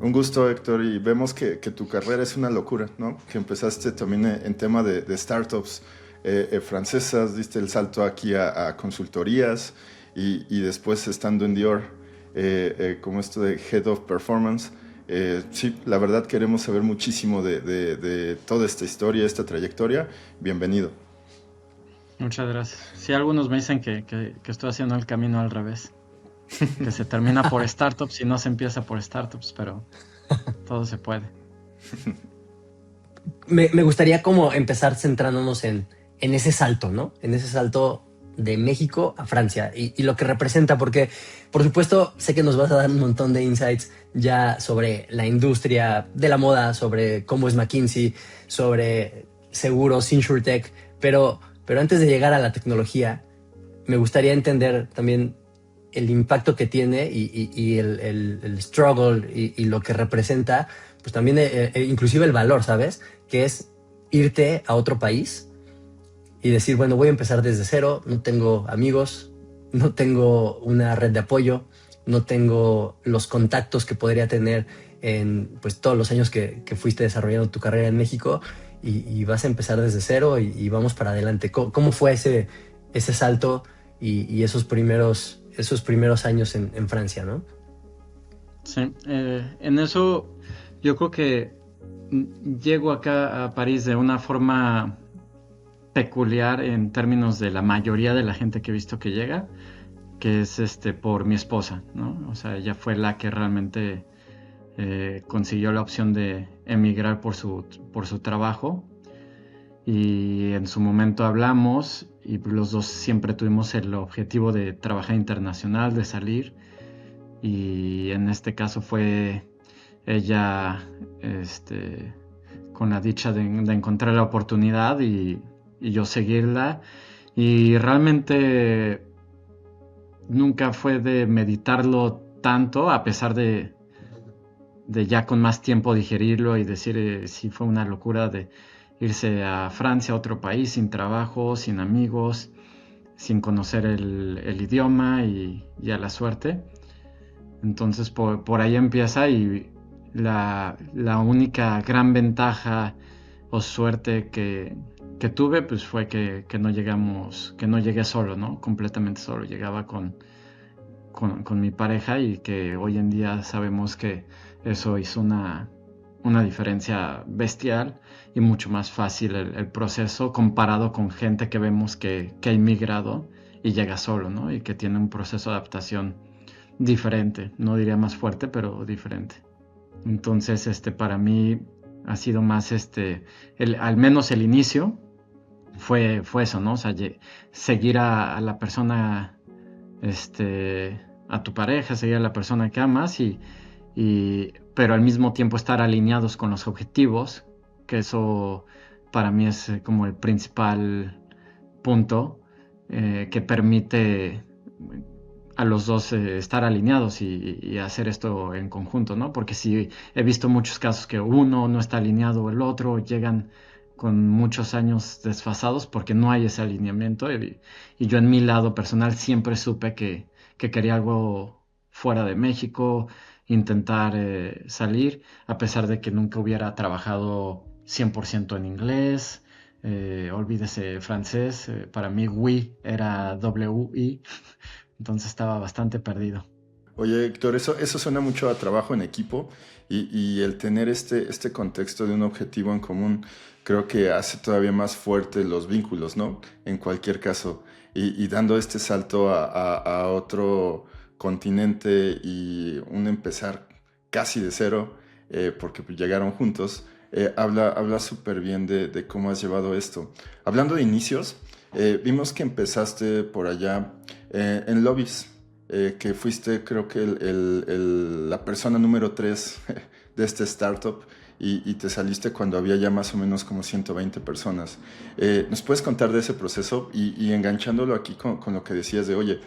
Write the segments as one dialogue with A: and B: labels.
A: Un gusto, Héctor, y vemos que tu carrera es una locura, ¿no? Que empezaste también en tema de startups francesas, diste el salto aquí a consultorías y después estando en Dior como esto de Head of Performance. Sí, la verdad queremos saber muchísimo de toda esta historia, esta trayectoria. Bienvenido.
B: Muchas gracias. Sí, algunos me dicen que estoy haciendo el camino al revés, que se termina por startups y no se empieza por startups, pero todo se puede.
C: Me gustaría como empezar centrándonos en ese salto, ¿no? En ese salto de México a Francia y lo que representa, porque por supuesto sé que nos vas a dar un montón de insights ya sobre la industria de la moda, sobre cómo es McKinsey, sobre seguros, InsurTech, pero antes de llegar a la tecnología, me gustaría entender también el impacto que tiene y el struggle y lo que representa, pues también inclusive el valor, ¿sabes? Que es irte a otro país y decir, bueno, voy a empezar desde cero, no tengo amigos, no tengo una red de apoyo, no tengo los contactos que podría tener en pues, todos los años que fuiste desarrollando tu carrera en México y vas a empezar desde cero y vamos para adelante. ¿Cómo fue ese salto y esos primeros años en Francia, ¿no?
B: Sí, en eso yo creo que llego acá a París de una forma peculiar en términos de la mayoría de la gente que he visto que llega, que es por mi esposa, ¿no? O sea, ella fue la que realmente consiguió la opción de emigrar por su trabajo y en su momento hablamos y los dos siempre tuvimos el objetivo de trabajar internacional, de salir y en este caso fue ella con la dicha de encontrar la oportunidad y yo seguirla y realmente nunca fue de meditarlo tanto a pesar de ya con más tiempo digerirlo y decir si fue una locura de irse a Francia, a otro país, sin trabajo, sin amigos, sin conocer el idioma y a la suerte. Entonces por ahí empieza y la única gran ventaja o suerte que tuve pues fue que no llegamos, que no llegué solo, ¿no? Completamente solo, llegaba con mi pareja y que hoy en día sabemos que eso hizo una diferencia bestial y mucho más fácil el proceso comparado con gente que vemos que ha inmigrado y llega solo, ¿no? Y que tiene un proceso de adaptación diferente, no diría más fuerte, pero diferente. Entonces, para mí ha sido más al menos el inicio fue eso, ¿no? O sea, seguir a la persona, a tu pareja, seguir a la persona que amas pero al mismo tiempo estar alineados con los objetivos, que eso para mí es como el principal punto que permite a los dos estar alineados y hacer esto en conjunto, ¿no? Porque sí he visto muchos casos que uno no está alineado o el otro, llegan con muchos años desfasados porque no hay ese alineamiento y yo en mi lado personal siempre supe que quería algo fuera de México, intentar salir, a pesar de que nunca hubiera trabajado 100% en inglés, olvídese francés, para mí oui era W-I, entonces estaba bastante perdido.
A: Oye, Héctor, eso suena mucho a trabajo en equipo y el tener este contexto de un objetivo en común creo que hace todavía más fuertes los vínculos, ¿no? En cualquier caso. Y dando este salto a otro continente y un empezar casi de cero, porque pues, llegaron juntos, habla súper bien de cómo has llevado esto. Hablando de inicios, vimos que empezaste por allá en lobbies que fuiste creo que la persona número 3 de este startup y te saliste cuando había ya más o menos como 120 personas. ¿Nos puedes contar de ese proceso y enganchándolo aquí con lo que decías de, oye,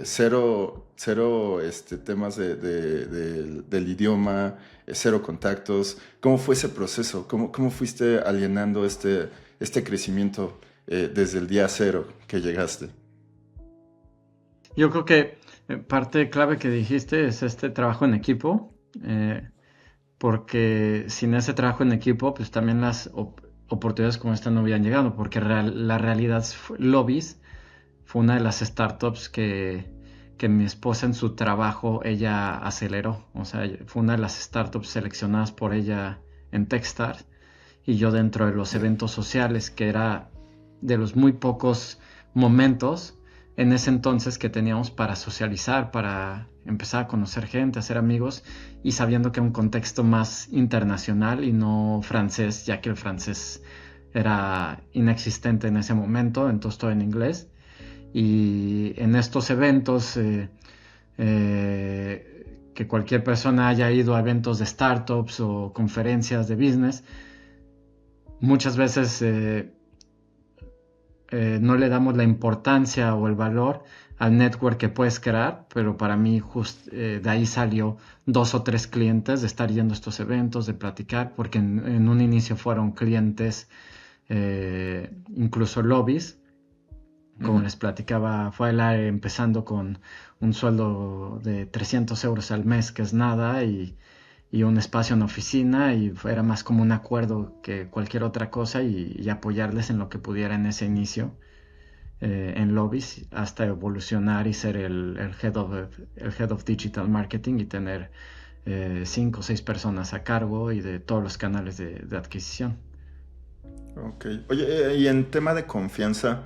A: cero temas del idioma, cero contactos? ¿Cómo fue ese proceso? ¿Cómo fuiste alienando este crecimiento desde el día cero que llegaste?
B: Yo creo que parte clave que dijiste es este trabajo en equipo porque sin ese trabajo en equipo, pues también las oportunidades como esta no hubieran llegado, porque la realidad Lobbies fue una de las startups que mi esposa en su trabajo ella aceleró. O sea, fue una de las startups seleccionadas por ella en Techstars, y yo dentro de los eventos sociales, que era de los muy pocos momentos en ese entonces que teníamos para socializar, para empezar a conocer gente, hacer amigos, y sabiendo que era un contexto más internacional y no francés, ya que el francés era inexistente en ese momento, entonces todo en inglés. Y en estos eventos, que cualquier persona haya ido a eventos de startups o conferencias de business, muchas veces no le damos la importancia o el valor al network que puedes crear, pero para mí de ahí salió 2 o 3 clientes de estar yendo a estos eventos, de platicar, porque en un inicio fueron clientes, incluso lobbies, como les platicaba, fue empezando con un sueldo de 300 euros al mes, que es nada, y un espacio en oficina, y era más como un acuerdo que cualquier otra cosa, y apoyarles en lo que pudiera en ese inicio, en lobbies, hasta evolucionar y ser el head of Digital Marketing y tener 5 o 6 personas a cargo y de todos los canales de adquisición.
A: Ok. Oye, y en tema de confianza,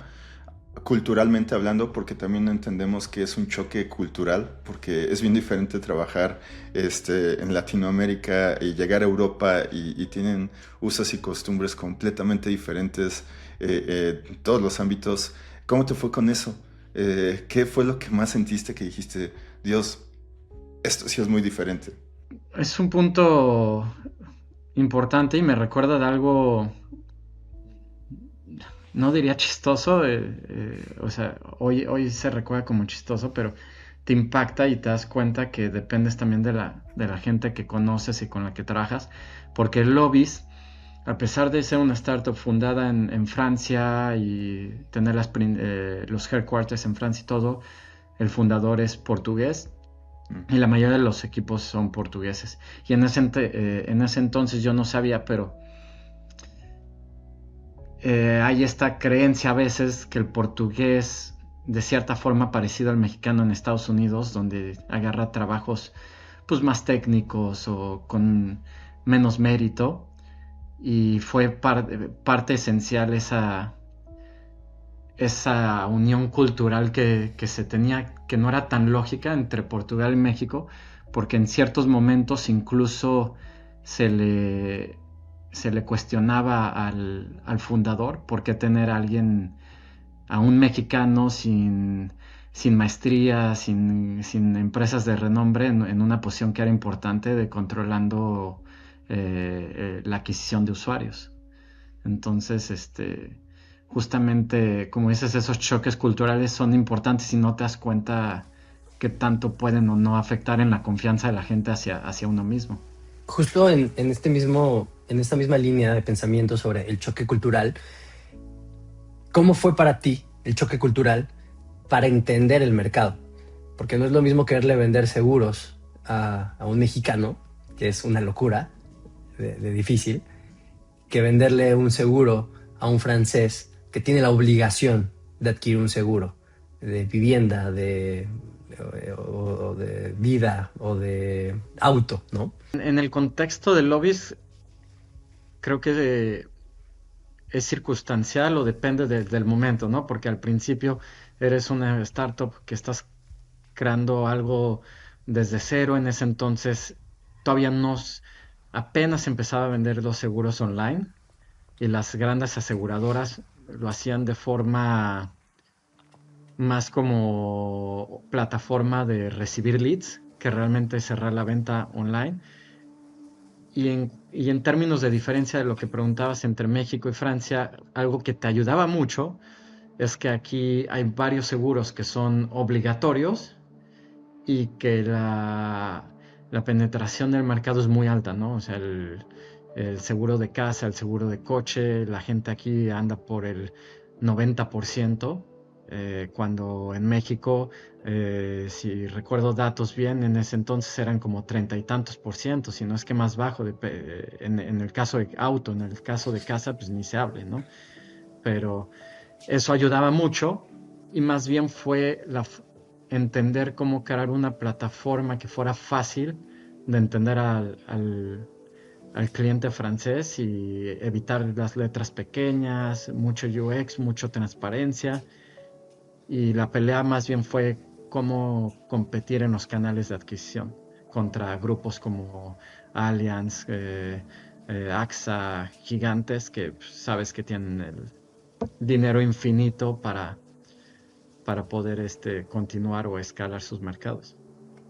A: culturalmente hablando, porque también entendemos que es un choque cultural, porque es bien diferente trabajar en Latinoamérica y llegar a Europa y tienen usos y costumbres completamente diferentes en todos los ámbitos. ¿Cómo te fue con eso? ¿Qué fue lo que más sentiste que dijiste, Dios, esto sí es muy diferente?
B: Es un punto importante y me recuerda de algo, no diría chistoso, o sea, hoy se recuerda como chistoso, pero te impacta y te das cuenta que dependes también de la gente que conoces y con la que trabajas, porque Lobbies, a pesar de ser una startup fundada en Francia y tener los headquarters en Francia y todo, el fundador es portugués y la mayoría de los equipos son portugueses. Y en ese entonces yo no sabía, pero hay esta creencia a veces que el portugués, de cierta forma parecido al mexicano en Estados Unidos, donde agarra trabajos pues más técnicos o con menos mérito, y fue parte esencial esa unión cultural que se tenía, que no era tan lógica entre Portugal y México, porque en ciertos momentos incluso se le cuestionaba al fundador por qué tener a un mexicano sin maestría, sin empresas de renombre en una posición que era importante de controlando la adquisición de usuarios. Entonces, justamente, como dices, esos choques culturales son importantes y no te das cuenta qué tanto pueden o no afectar en la confianza de la gente hacia uno mismo.
C: Justo en esta misma línea de pensamiento sobre el choque cultural, ¿cómo fue para ti el choque cultural para entender el mercado? Porque no es lo mismo quererle vender seguros a un mexicano, que es una locura de difícil, que venderle un seguro a un francés que tiene la obligación de adquirir un seguro de vivienda, o de vida o de auto, ¿no?
B: En el contexto de lobbies, creo que es circunstancial o depende del momento, ¿no? Porque al principio eres una startup que estás creando algo desde cero. En ese entonces todavía apenas empezaba a vender los seguros online, y las grandes aseguradoras lo hacían de forma más como plataforma de recibir leads que realmente cerrar la venta online. Y en términos de diferencia de lo que preguntabas entre México y Francia, algo que te ayudaba mucho es que aquí hay varios seguros que son obligatorios y que la penetración del mercado es muy alta, ¿no? O sea, el seguro de casa, el seguro de coche, la gente aquí anda por el 90%, cuando en México, si recuerdo datos bien, en ese entonces eran como 30 y tantos por ciento, si no es que más bajo, en el caso de auto, en el caso de casa, pues ni se hable, ¿no? Pero eso ayudaba mucho y más bien fue entender cómo crear una plataforma que fuera fácil de entender al cliente francés y evitar las letras pequeñas, mucho UX, mucho transparencia. Y la pelea más bien fue cómo competir en los canales de adquisición contra grupos como Allianz, AXA, gigantes que sabes que tienen el dinero infinito para poder continuar o escalar sus mercados.